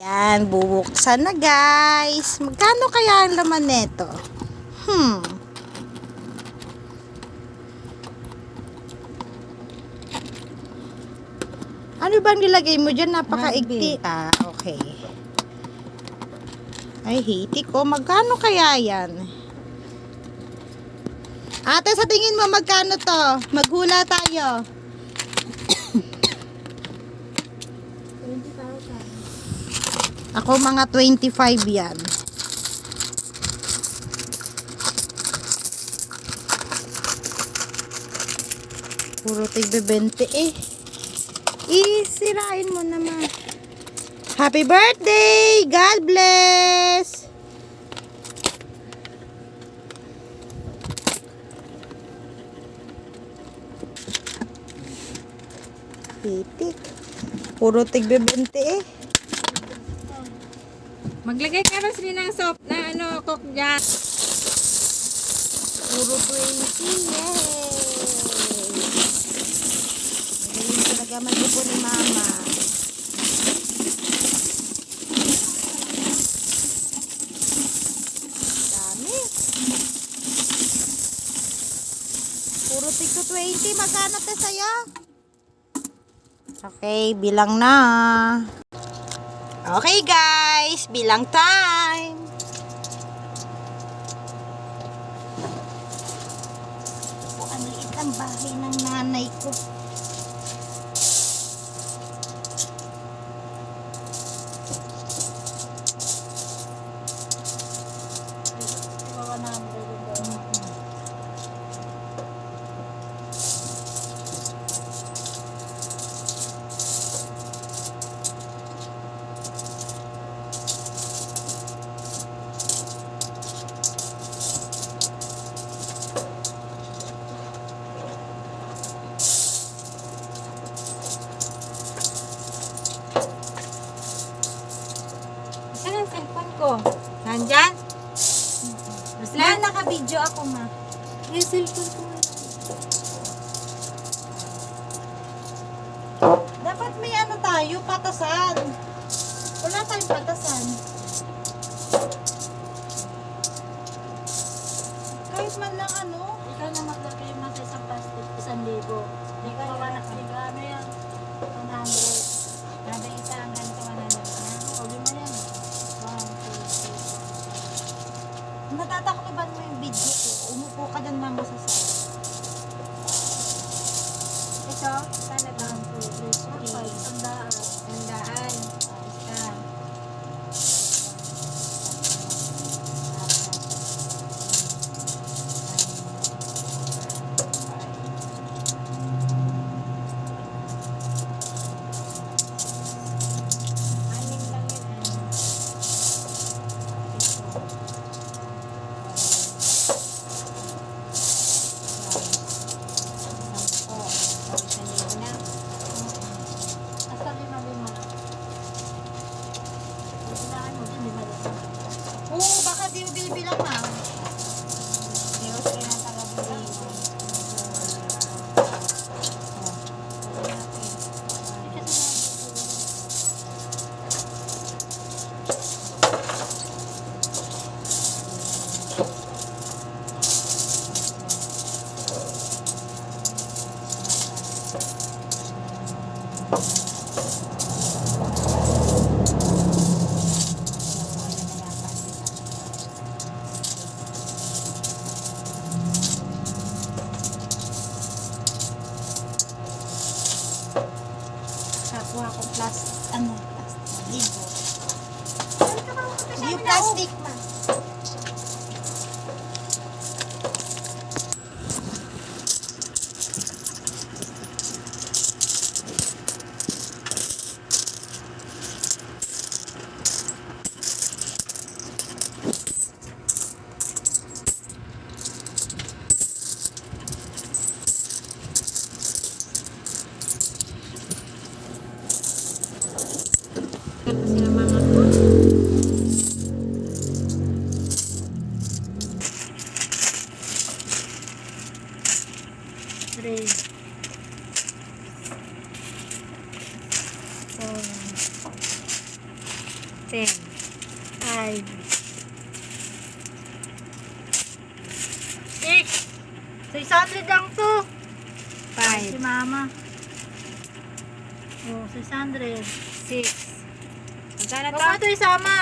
Yan, bubuksan na guys. Magkano kaya ang laman nito? Ano bang nilagay mo dyan? Napakaigti. Ah, okay. Ay, hiti ko. Magkano kaya yan? Ate, sa tingin mo magkano to? Maghula tayo. 20,000. Ako mga 25 yan. Puro tigbe 20 eh. Isirain mo naman. Happy birthday! God bless! Pitik. Puro tigbe 20 eh. Maglagay ka rin ng soap na coke dyan. Puro 20. Yay! Magaling talaga mag-upo ni mama. Dami. Puro tigto 20. Magkano te sa'yo? Okay, bilang na. Okay guys, bilang time. Ang liit ng bahay ng nanay ko. Saan ang cellphone ko? Nandyan? Ma, naka-video ako ma. Yung cellphone ko. Dapat may ano tayo, patasan. Wala tayong patasan. Kahit man lang ano. Ikaw na maglagay mo sa isang plastic, 1,000. Hindi ka naman ano yan? 100. Kada isa ang ganito 100 na. O, lima yan. 1, 2, 3, 4, 5. Natatakliban mo yung video ko. Umupo ka dyan mama sa side. Ito, sana ba? 1, 2, 3, 4, 5. Tandaan. Tandaan. Isa. Anim lang yun. Oo, baka di mo binibilang ma. Kapwa akong plastic, yung plastic ma. Kasi ang mga ko. 10. 5. 6. 600 lang to. Si 5. mama. Oh, 600. 6. Magkano Huwag to? mo ito isama.